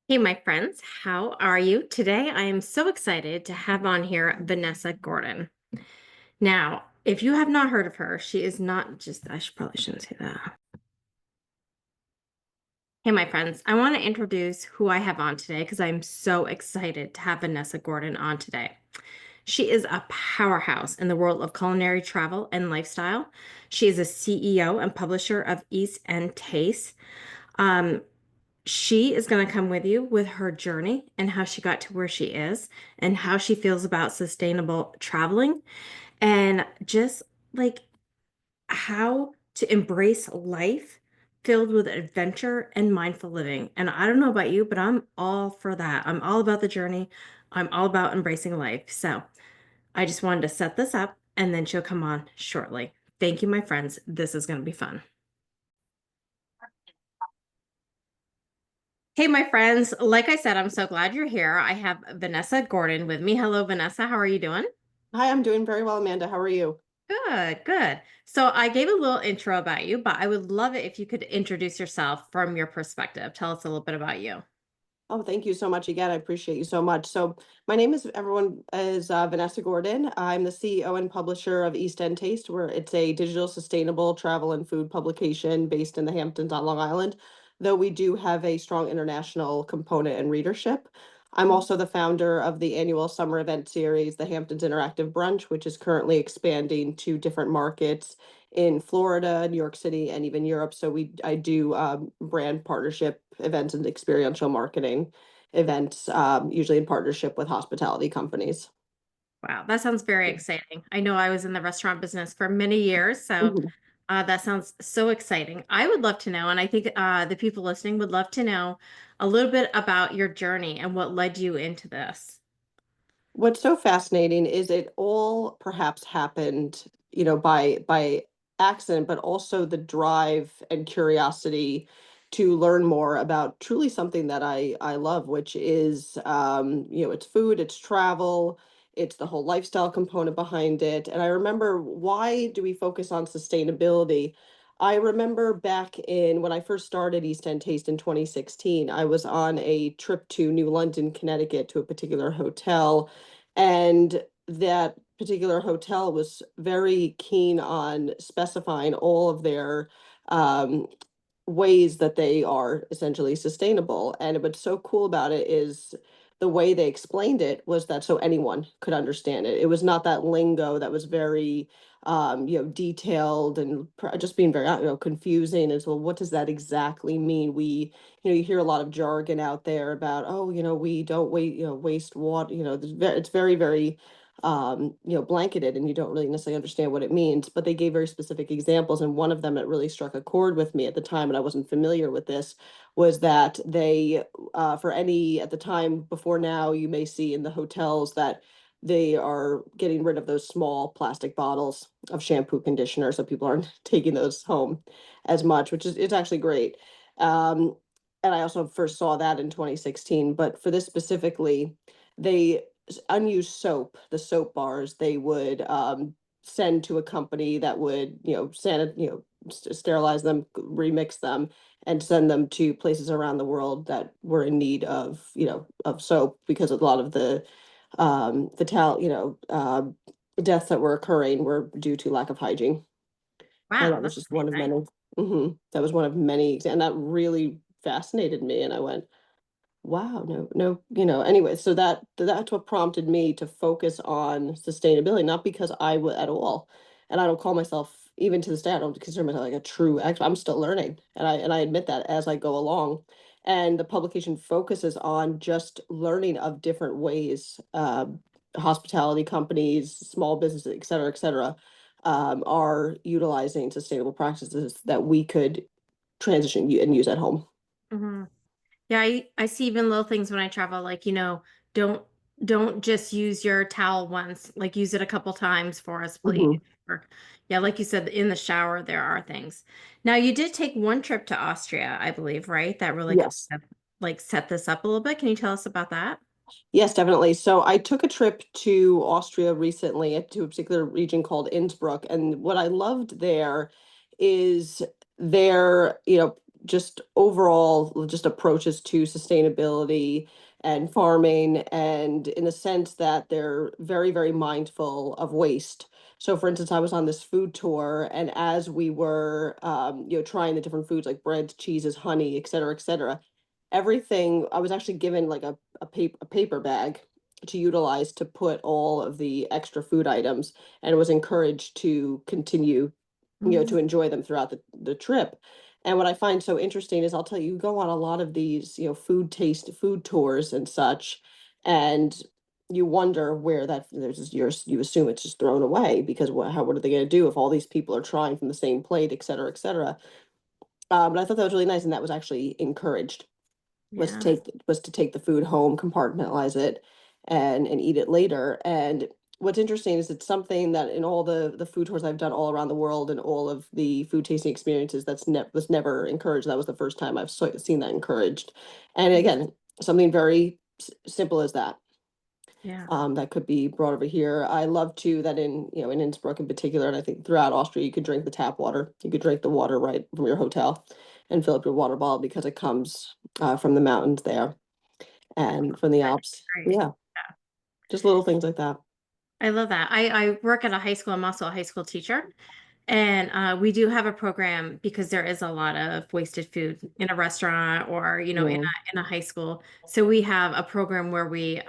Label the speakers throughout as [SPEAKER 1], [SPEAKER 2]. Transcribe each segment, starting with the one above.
[SPEAKER 1] Hey, my friends, how are you? Today, I am so excited to have on here Vanessa Gordon. Now, if you have not heard of her, she is not just, I should probably shouldn't say that. Hey, my friends, I want to introduce who I have on today because I'm so excited to have Vanessa Gordon on today. She is a powerhouse in the world of culinary travel and lifestyle. She is a CEO and publisher of East End Taste. Um, She is going to come with you with her journey and how she got to where she is and how she feels about sustainable traveling and just like how to embrace life filled with adventure and mindful living. And I don't know about you, but I'm all for that. I'm all about the journey. I'm all about embracing life. So I just wanted to set this up and then she'll come on shortly. Thank you, my friends. This is going to be fun. Hey, my friends. Like I said, I'm so glad you're here. I have Vanessa Gordon with me. Hello, Vanessa. How are you doing?
[SPEAKER 2] Hi, I'm doing very well, Amanda. How are you?
[SPEAKER 1] Good, good. So I gave a little intro about you, but I would love it if you could introduce yourself from your perspective. Tell us a little bit about you.
[SPEAKER 2] Oh, thank you so much again. I appreciate you so much. So, my name is Vanessa Gordon. I'm the CEO and publisher of East End Taste, where it's a digital sustainable travel and food publication based in the Hamptons on Long Island, though we do have a strong international component and readership. I'm also the founder of the annual summer event series, the Hamptons Interactive Brunch, which is currently expanding to different markets in Florida, New York City, and even Europe. So I do brand partnership events and experiential marketing events, usually in partnership with hospitality companies.
[SPEAKER 1] Wow, that sounds very exciting. I know I was in the restaurant business for many years, so
[SPEAKER 2] Mhm.
[SPEAKER 1] that sounds so exciting. I would love to know, and I think the people listening would love to know a little bit about your journey and what led you into this.
[SPEAKER 2] What's so fascinating is it all perhaps happened, by accident, but also the drive and curiosity to learn more about truly something that I love, which is it's food, it's travel, it's the whole lifestyle component behind it. And I remember, why do we focus on sustainability? I remember back in when I first started East End Taste in 2016, I was on a trip to New London, Connecticut, to a particular hotel, and that particular hotel was very keen on specifying all of their um, ways that they are essentially sustainable. And what's so cool about it is the way they explained it was that so anyone could understand it. It was not that lingo that was very, detailed and just being very, confusing as well. What does that exactly mean? You hear a lot of jargon out there about, oh, we don't waste water. It's very, very blanketed, and you don't really necessarily understand what it means. But they gave very specific examples, and one of them that really struck a chord with me at the time, and I wasn't familiar with this, was that they, for any at the time before now, you may see in the hotels that they are getting rid of those small plastic bottles of shampoo conditioner, so people aren't taking those home as much, which is it's actually great. Um, and I also first saw that in 2016, but for this specifically, they unused soap, the soap bars, they would send to a company that would, sterilize them, remix them, and send them to places around the world that were in need of, of soap, because a lot of the fatal, deaths that were occurring were due to lack of hygiene. And
[SPEAKER 1] Wow,
[SPEAKER 2] that was
[SPEAKER 1] that's
[SPEAKER 2] just one of
[SPEAKER 1] amazing.
[SPEAKER 2] many. That was one of many, and that really fascinated me. And I went, wow, no, no, anyway, so that's what prompted me to focus on sustainability, not because I would at all. And I don't call myself, even to this day, I don't consider myself like a true expert. I'm still learning. And I admit that as I go along. And the publication focuses on just learning of different ways, hospitality companies, small businesses, et cetera, are utilizing sustainable practices that we could and use at home.
[SPEAKER 1] Mhm. Yeah, I see even little things when I travel, like, don't don't just use your towel once, like use it a couple times for us, please.
[SPEAKER 2] Mhm.
[SPEAKER 1] Or yeah, like you said, in the shower there are things. Now you did take one trip to Austria, I believe, right? That really kind
[SPEAKER 2] Yes.
[SPEAKER 1] of like set this up a little bit. Can you tell us about that?
[SPEAKER 2] Yes, definitely. So I took a trip to Austria recently, to a particular region called Innsbruck. And what I loved there is their, just overall just approaches to sustainability and farming, and in the sense that they're very, very mindful of waste. So for instance, I was on this food tour, and as we were trying the different foods like breads, cheeses, honey, et cetera, everything I was actually given like a paper bag to utilize to put all of the extra food items, and was encouraged to continue,
[SPEAKER 1] Mm,
[SPEAKER 2] to enjoy them throughout the trip. And what I find so interesting is, I'll tell you, you go on a lot of these, food tours and such, and you wonder where that there's just, you assume it's just thrown away, because what are they going to do if all these people are trying from the same plate, et cetera, et cetera. But I thought that was really nice, and that was actually encouraged,
[SPEAKER 1] yeah.
[SPEAKER 2] was to take the food home, compartmentalize it, and eat it later. And what's interesting is it's something that in all the food tours I've done all around the world, and all of the food tasting experiences, was never encouraged. That was the first time I've seen that encouraged. And again, something very simple as that.
[SPEAKER 1] Yeah.
[SPEAKER 2] That could be brought over here. I love too that in Innsbruck in particular, and I think throughout Austria, you could drink the tap water. You could drink the water right from your hotel and fill up your water bottle, because it comes from the mountains there and from the Alps.
[SPEAKER 1] Great.
[SPEAKER 2] Yeah, just little things like that.
[SPEAKER 1] I love that. I work at a high school. I'm also a high school teacher. And we do have a program because there is a lot of wasted food in a restaurant or,
[SPEAKER 2] Yeah,
[SPEAKER 1] in a high school. So we have a program where we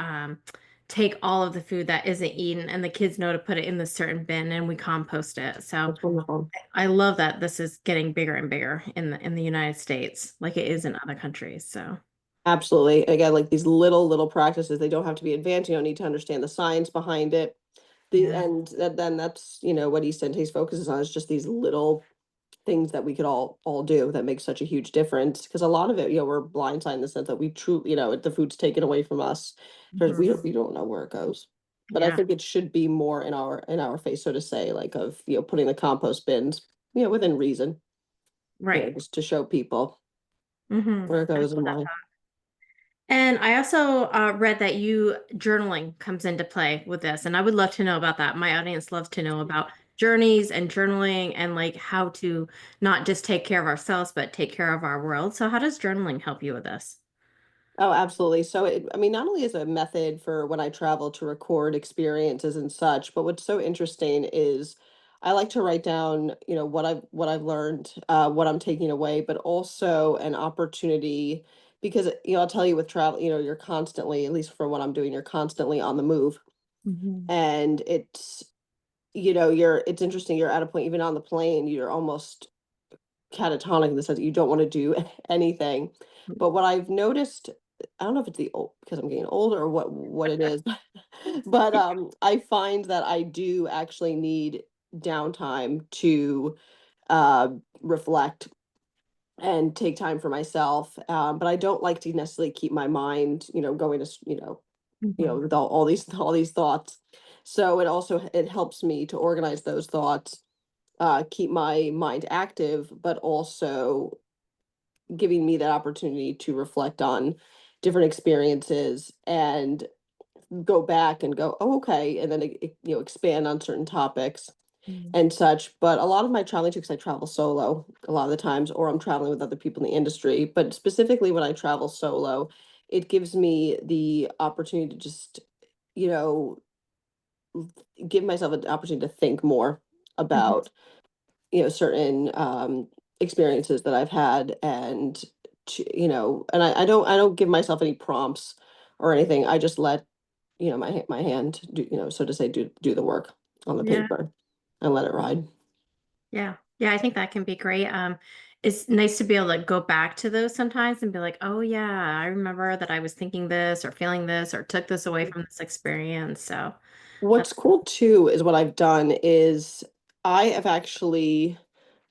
[SPEAKER 1] take all of the food that isn't eaten and the kids know to put it in the certain bin and we compost it. So
[SPEAKER 2] that's wonderful.
[SPEAKER 1] I love that this is getting bigger and bigger in the United States, like it is in other countries. So
[SPEAKER 2] Absolutely. Again, like these little practices, they don't have to be advanced. You don't need to understand the science behind it.
[SPEAKER 1] yeah.
[SPEAKER 2] And then that's, what East End Taste focuses on, is just these little things that we could all do that make such a huge difference. Because a lot of it, we're blindsided in the sense that we truly, the food's taken away from us, because
[SPEAKER 1] Mhm.
[SPEAKER 2] we don't know where it goes. But I
[SPEAKER 1] Yeah.
[SPEAKER 2] think it should be more in our face, so to say, like, of, putting the compost bins, within reason,
[SPEAKER 1] Right.
[SPEAKER 2] just to show people
[SPEAKER 1] Hmm.
[SPEAKER 2] where it
[SPEAKER 1] I
[SPEAKER 2] goes
[SPEAKER 1] love
[SPEAKER 2] and
[SPEAKER 1] that.
[SPEAKER 2] why.
[SPEAKER 1] And I also read that you journaling comes into play with this, and I would love to know about that. My audience loves to know about journeys and journaling and like how to not just take care of ourselves, but take care of our world. So how does journaling help you with this?
[SPEAKER 2] Oh, absolutely. So I mean, not only is a method for when I travel to record experiences and such, but what's so interesting is I like to write down, what I've learned, what I'm taking away, but also an opportunity, because, I'll tell you, with travel, you're constantly, at least for what I'm doing, you're constantly on the move.
[SPEAKER 1] Hmm.
[SPEAKER 2] And it's interesting, you're at a point, even on the plane, you're almost catatonic in the sense that you don't want to do anything. But what I've noticed, I don't know if it's the old, because I'm getting older, or what it is, but I find that I do actually need downtime to reflect and take time for myself. But I don't like to necessarily keep my mind, going to
[SPEAKER 1] Hmm.
[SPEAKER 2] with all these thoughts. So it helps me to organize those thoughts, keep my mind active, but also giving me that opportunity to reflect on different experiences, and go back and go, oh, okay, and then expand on certain topics and such. But a lot of my traveling too, because I travel solo a lot of the times, or I'm traveling with other people in the industry. But specifically when I travel solo, it gives me the opportunity to just, you know, give myself an opportunity to think more
[SPEAKER 1] Hmm.
[SPEAKER 2] about, certain experiences that I've had, and and I don't give myself any prompts or anything. I just let, my hand do, so to say, do the work on the
[SPEAKER 1] Yeah.
[SPEAKER 2] paper, and let it ride.
[SPEAKER 1] Yeah. Yeah, I think that can be great. It's nice to be able to go back to those sometimes and be like, oh yeah, I remember that I was thinking this or feeling this or took this away from this experience. So
[SPEAKER 2] What's
[SPEAKER 1] that's
[SPEAKER 2] cool too is, what I've done is, I have actually,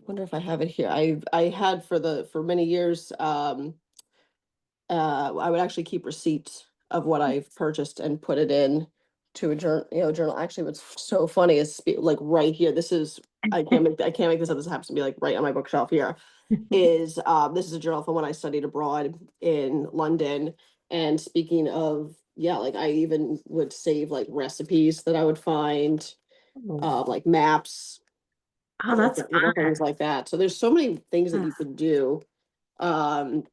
[SPEAKER 2] wonder if I have it here. I had for many years, I would actually keep receipts of what I've purchased and put it in to a journal. Actually, what's so funny is, like, right here. This is, I can't make this up. This happens to be like right on my bookshelf here. This is a journal from when I studied abroad in London. And speaking of, yeah, like, I even would save like recipes that I would find, like maps,
[SPEAKER 1] oh, that's
[SPEAKER 2] little
[SPEAKER 1] fun.
[SPEAKER 2] things like that. So there's so many things that
[SPEAKER 1] Uh,
[SPEAKER 2] you could do, Um,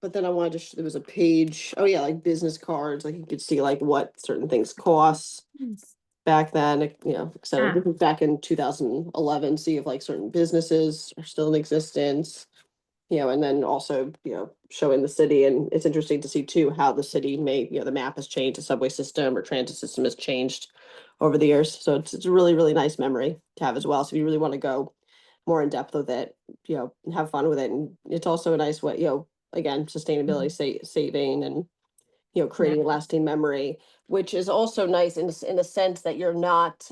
[SPEAKER 2] but then I wanted to there was a page, oh yeah, like business cards, like you could see like what certain things cost
[SPEAKER 1] Mm.
[SPEAKER 2] back then, et cetera.
[SPEAKER 1] Yeah.
[SPEAKER 2] This was back in 2011, see if like certain businesses are still in existence, and then also, showing the city. And it's interesting to see too how the city may, the map has changed, the subway system or transit system has changed over the years. So it's a really, really nice memory to have as well. So if you really want to go more in depth with it, have fun with it. And it's also a nice way, again, sustainability,
[SPEAKER 1] Mhm.
[SPEAKER 2] saving, and,
[SPEAKER 1] Yeah.
[SPEAKER 2] creating a lasting memory, which is also nice in a sense that you're not,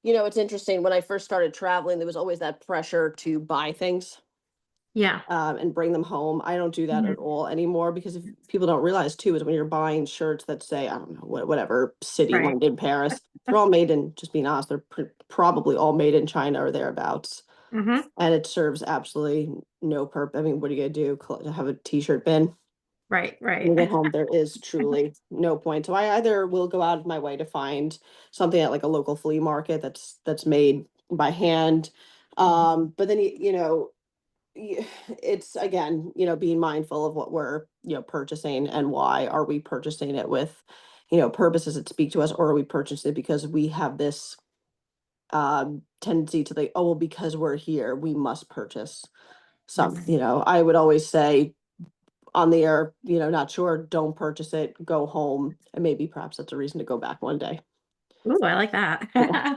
[SPEAKER 2] it's interesting. When I first started traveling, there was always that pressure to buy things,
[SPEAKER 1] Yeah.
[SPEAKER 2] and bring them home. I don't do that
[SPEAKER 1] Mhm.
[SPEAKER 2] at all anymore, because if people don't realize too is when you're buying shirts that say, I don't know, whatever city,
[SPEAKER 1] Right.
[SPEAKER 2] London, Paris, they're all made in, just being honest, they're probably all made in China or thereabouts.
[SPEAKER 1] Hmm.
[SPEAKER 2] And it serves absolutely no purpose. I mean, what are you gonna do? Have a t-shirt bin?
[SPEAKER 1] Right.
[SPEAKER 2] When
[SPEAKER 1] Right.
[SPEAKER 2] you get home, there is truly no point. So I either will go out of my way to find something at like a local flea market that's made by hand. But then it's again, being mindful of what we're, purchasing, and why are we purchasing it with, purposes that speak to us, or are we purchasing it because we have this tendency to think, oh, well, because we're here, we must purchase some.
[SPEAKER 1] Mhm.
[SPEAKER 2] I would always say on the air, not sure, don't purchase it, go home, and maybe perhaps that's a reason to go back one day.
[SPEAKER 1] Ooh, I like that.
[SPEAKER 2] Yeah,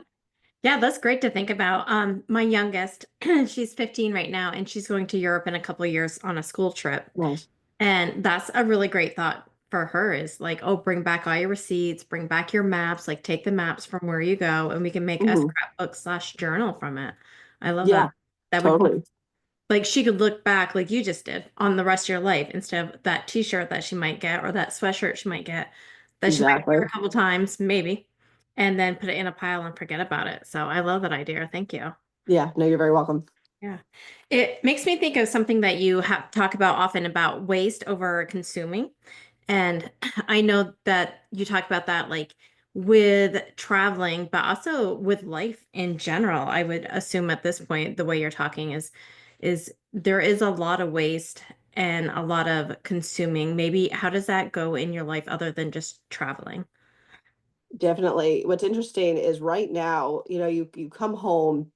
[SPEAKER 1] Yeah, that's great to think about. My youngest, she's 15 right now, and she's going to Europe in a couple of years on a school trip.
[SPEAKER 2] nice.
[SPEAKER 1] And that's a really great thought for her is like, oh, bring back all your receipts, bring back your maps, like take the maps from where you go, and we can make a
[SPEAKER 2] Hmm.
[SPEAKER 1] scrapbook slash journal from it. I love that.
[SPEAKER 2] Yeah,
[SPEAKER 1] That would
[SPEAKER 2] totally.
[SPEAKER 1] like she could look back like you just did on the rest of your life instead of that t-shirt that she might get or that sweatshirt she might get that she might wear
[SPEAKER 2] Exactly.
[SPEAKER 1] a couple times, maybe, and then put it in a pile and forget about it. So I love that idea. Thank you.
[SPEAKER 2] Yeah, no, you're very welcome.
[SPEAKER 1] Yeah. It makes me think of something that you have talk about often about waste over consuming. And I know that you talk about that like with traveling, but also with life in general. I would assume at this point, the way you're talking is there is a lot of waste and a lot of consuming. Maybe how does that go in your life other than just traveling?
[SPEAKER 2] Definitely. What's interesting is right now, you come home.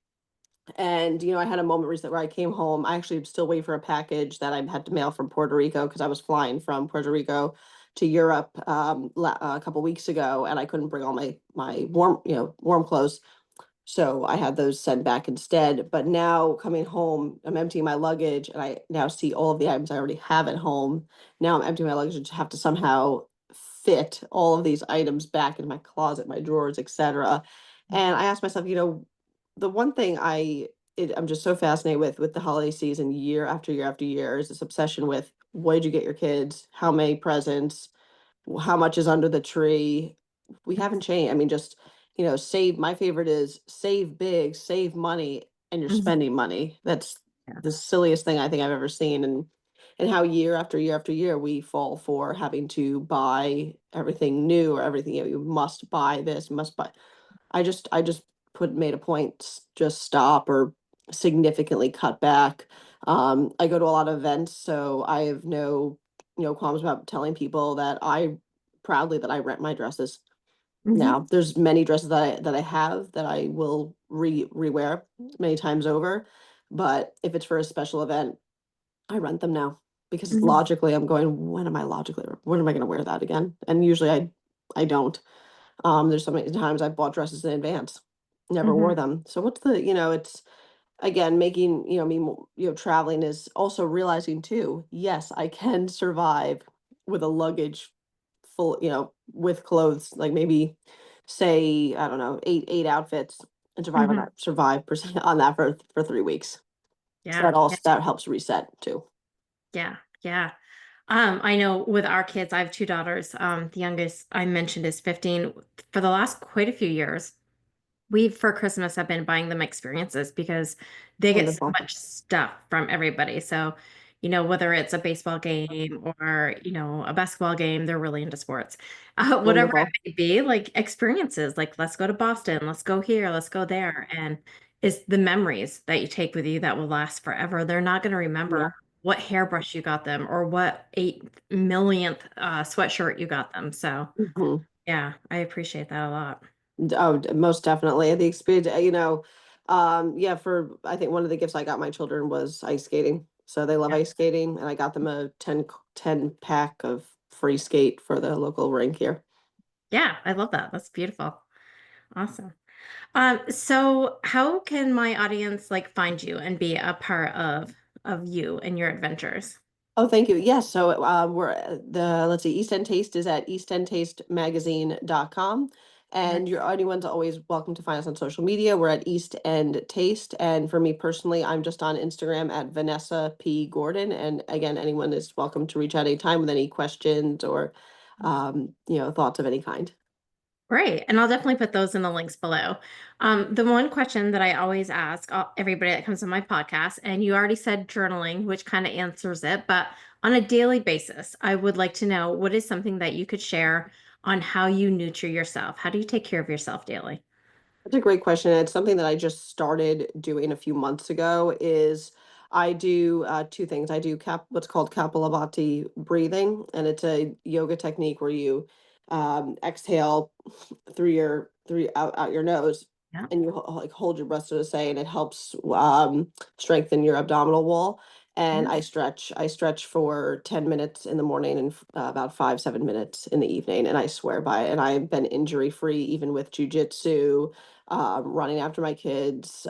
[SPEAKER 2] And, I had a moment recently where I came home. I actually am still waiting for a package that I had to mail from Puerto Rico, because I was flying from Puerto Rico to Europe, a couple weeks ago, and I couldn't bring all my warm clothes. So I had those sent back instead. But now coming home, I'm emptying my luggage, and I now see all of the items I already have at home. Now I'm emptying my luggage and have to somehow fit all of these items back in my closet, my drawers, etc. And I asked myself, the one thing I'm just so fascinated with the holiday season, year after year after year, is this obsession with, what did you get your kids? How many presents? How much is under the tree? We haven't changed. I mean, just, save. My favorite is save big, save money, and you're
[SPEAKER 1] Mhm.
[SPEAKER 2] spending money. That's
[SPEAKER 1] Yeah.
[SPEAKER 2] the silliest thing I think I've ever seen. And how year after year after year we fall for having to buy everything new, or everything, you must buy this, must buy. I just put made a point, just stop or significantly cut back. I go to a lot of events, so I have no, qualms about telling people that I rent my dresses.
[SPEAKER 1] Mhm.
[SPEAKER 2] Now, there's many dresses that I have that I will rewear many times over, but if it's for a special event, I rent them now, because
[SPEAKER 1] Mhm.
[SPEAKER 2] logically I'm going, when am I going to wear that again? And usually I don't. There's so many times I've bought dresses in advance, never wore
[SPEAKER 1] Mhm.
[SPEAKER 2] them. So what's the, it's again making, me, traveling is also realizing too, yes, I can survive with a luggage full, with clothes, like maybe say, I don't know, eight outfits, and survive on
[SPEAKER 1] Mhm.
[SPEAKER 2] that, survive percent on that for 3 weeks. So
[SPEAKER 1] Yeah. Yeah.
[SPEAKER 2] that helps reset too.
[SPEAKER 1] Yeah. Yeah. I know with our kids, I have two daughters. The youngest I mentioned is 15. For the last quite a few years, we for Christmas have been buying them experiences because they get so
[SPEAKER 2] Wonderful.
[SPEAKER 1] much stuff from everybody. So, whether it's a baseball game or, a basketball game, they're really into sports. Whatever
[SPEAKER 2] Wonderful.
[SPEAKER 1] it may be, like experiences, like let's go to Boston, let's go here, let's go there. And is the memories that you take with you that will last forever. They're not going to remember
[SPEAKER 2] Yeah.
[SPEAKER 1] what hairbrush you got them or what 8 millionth sweatshirt you got them. So,
[SPEAKER 2] Mhm.
[SPEAKER 1] yeah, I appreciate that a lot.
[SPEAKER 2] Oh, most definitely. The experience, yeah, for I think one of the gifts I got my children was ice skating. So they love
[SPEAKER 1] Yeah.
[SPEAKER 2] ice skating, and I got them a 10 pack of free skate for the local rink here.
[SPEAKER 1] Yeah, I love that. That's beautiful. Awesome. So how can my audience like find you and be a part of you and your adventures?
[SPEAKER 2] Oh, thank you. Yes. So we're let's see, East End Taste is at eastendtastemagazine.com.
[SPEAKER 1] Right.
[SPEAKER 2] And anyone's always welcome to find us on social media. We're at East End Taste. And for me personally, I'm just on Instagram at Vanessa P. Gordon. And again, anyone is welcome to reach out anytime with any questions or thoughts of any kind.
[SPEAKER 1] Great. And I'll definitely put those in the links below. The one question that I always ask everybody that comes on my podcast, and you already said journaling, which kind of answers it, but on a daily basis, I would like to know what is something that you could share on how you nurture yourself? How do you take care of yourself daily?
[SPEAKER 2] That's a great question. It's something that I just started doing a few months ago is I do two things. I do what's called Kapalabhati breathing, and it's a yoga technique where you exhale through out your nose,
[SPEAKER 1] Yeah.
[SPEAKER 2] and you like hold your breath, so to say, and it helps strengthen your abdominal wall. And
[SPEAKER 1] Yeah.
[SPEAKER 2] I stretch for 10 minutes in the morning and about 5 7 minutes in the evening, and I swear by it. And I've been injury free even with jujitsu, running after my kids,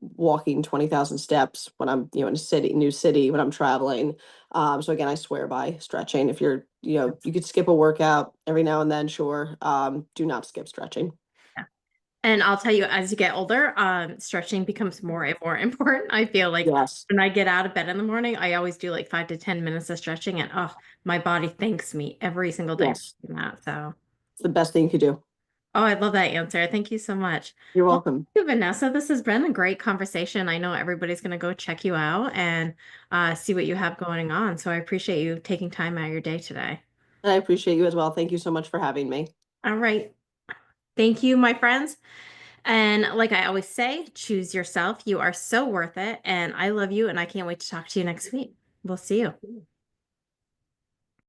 [SPEAKER 2] walking 20,000 steps when I'm, in a new city when I'm traveling. So again, I swear by stretching. If you could skip a workout every now and then, sure. Do not skip stretching.
[SPEAKER 1] Yeah. And I'll tell you, as you get older, stretching becomes more and more important. I feel like
[SPEAKER 2] Yes,
[SPEAKER 1] when I get out of bed in the morning, I always do like 5 to 10 minutes of stretching, and oh, my body thanks me every single day
[SPEAKER 2] yes.
[SPEAKER 1] for doing that. So,
[SPEAKER 2] It's the best thing you could do.
[SPEAKER 1] oh, I love that answer. Thank you so much.
[SPEAKER 2] You're
[SPEAKER 1] Well,
[SPEAKER 2] welcome.
[SPEAKER 1] thank you, Vanessa. This has been a great conversation. I know everybody's going to go check you out and see what you have going on. So I appreciate you taking time out of your day today.
[SPEAKER 2] And I appreciate you as well. Thank you so much for having me.
[SPEAKER 1] All right. Thank you, my friends. And like I always say, choose yourself. You are so worth it. And I love you. And I can't wait to talk to you next week. We'll see you.